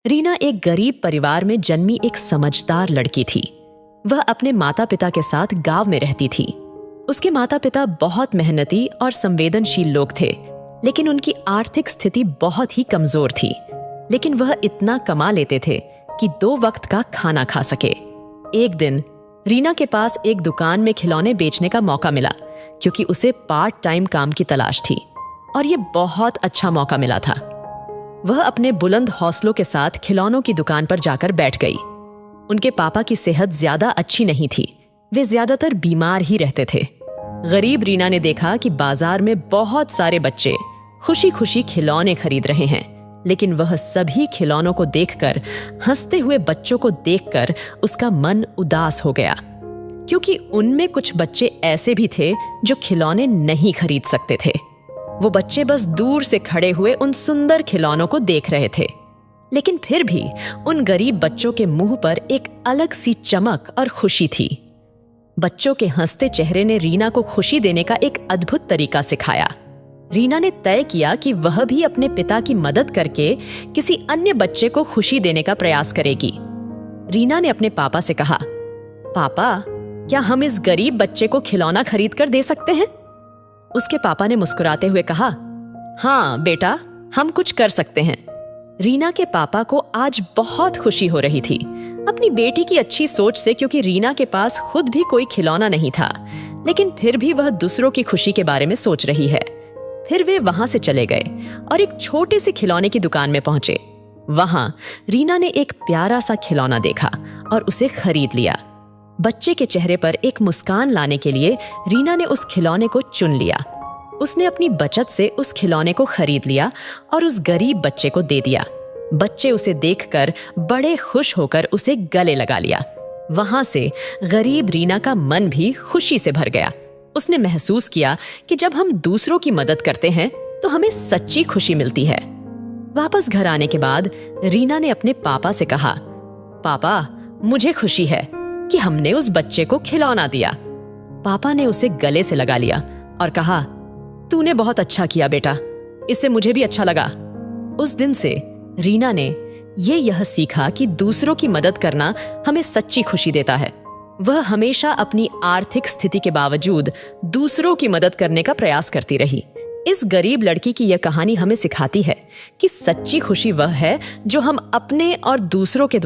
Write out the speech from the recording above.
रीना एक गरीब परिवार में जन्मी एक समझदार लड़की थी। वह अपने माता पिता के साथ गांव में रहती थी। उसके माता पिता बहुत मेहनती और संवेदनशील लोग थे, लेकिन उनकी आर्थिक स्थिति बहुत ही कमजोर थी। लेकिन वह इतना कमा लेते थे कि 2 वक्त का खाना खा सके। एक दिन रीना के पास एक दुकान में खिलौने बेचने का मौका मिला, क्योंकि उसे पार्ट टाइम काम की तलाश थी और ये बहुत अच्छा मौका मिला था। वह अपने बुलंद हौसलों के साथ खिलौनों की दुकान पर जाकर बैठ गई। उनके पापा की सेहत ज्यादा अच्छी नहीं थी, वे ज्यादातर बीमार ही रहते थे। गरीब रीना ने देखा कि बाजार में बहुत सारे बच्चे खुशी खुशी खिलौने खरीद रहे हैं, लेकिन वह सभी खिलौनों को देखकर, हंसते हुए बच्चों को देखकर उसका मन उदास हो गया, क्योंकि उनमें कुछ बच्चे ऐसे भी थे जो खिलौने नहीं खरीद सकते थे। वो बच्चे बस दूर से खड़े हुए उन सुंदर खिलौनों को देख रहे थे, लेकिन फिर भी उन गरीब बच्चों के मुंह पर एक अलग सी चमक और खुशी थी। बच्चों के हंसते चेहरे ने रीना को खुशी देने का एक अद्भुत तरीका सिखाया। रीना ने तय किया कि वह भी अपने पिता की मदद करके किसी अन्य बच्चे को खुशी देने का प्रयास करेगी। रीना ने अपने पापा से कहा, पापा, क्या हम इस गरीब बच्चे को खिलौना खरीद कर दे सकते हैं? उसके पापा ने मुस्कुराते हुए कहा, हाँ बेटा, हम कुछ कर सकते हैं। रीना के पापा को आज बहुत खुशी हो रही थी अपनी बेटी की अच्छी सोच से, क्योंकि रीना के पास खुद भी कोई खिलौना नहीं था, लेकिन फिर भी वह दूसरों की खुशी के बारे में सोच रही है। फिर वे वहां से चले गए और एक छोटे से खिलौने की दुकान में पहुंचे। वहां रीना ने एक प्यारा सा खिलौना देखा और उसे खरीद लिया। बच्चे के चेहरे पर एक मुस्कान लाने के लिए रीना ने उस खिलौने को चुन लिया। उसने अपनी बचत से उस खिलौने को खरीद लिया और उस गरीब बच्चे को दे दिया। बच्चे उसे देखकर बड़े खुश होकर उसे गले लगा लिया। वहां से गरीब रीना का मन भी खुशी से भर गया। उसने महसूस किया कि जब हम दूसरों की मदद करते हैं तो हमें सच्ची खुशी मिलती है। वापस घर आने के बाद रीना ने अपने पापा से कहा, पापा, मुझे खुशी है कि हमने उस बच्चे को खिलौना दिया। पापा ने उसे गले से लगा लिया और कहा, तूने बहुत अच्छा किया बेटा, इससे मुझे भी अच्छा लगा। उस दिन से रीना ने यह सीखा कि दूसरों की मदद करना हमें सच्ची खुशी देता है। वह हमेशा अपनी आर्थिक स्थिति के बावजूद दूसरों की मदद करने का प्रयास करती रही। इस गरीब लड़की की यह कहानी हमें सिखाती है कि सच्ची खुशी वह है जो हम अपने और दूसरों के द्वारा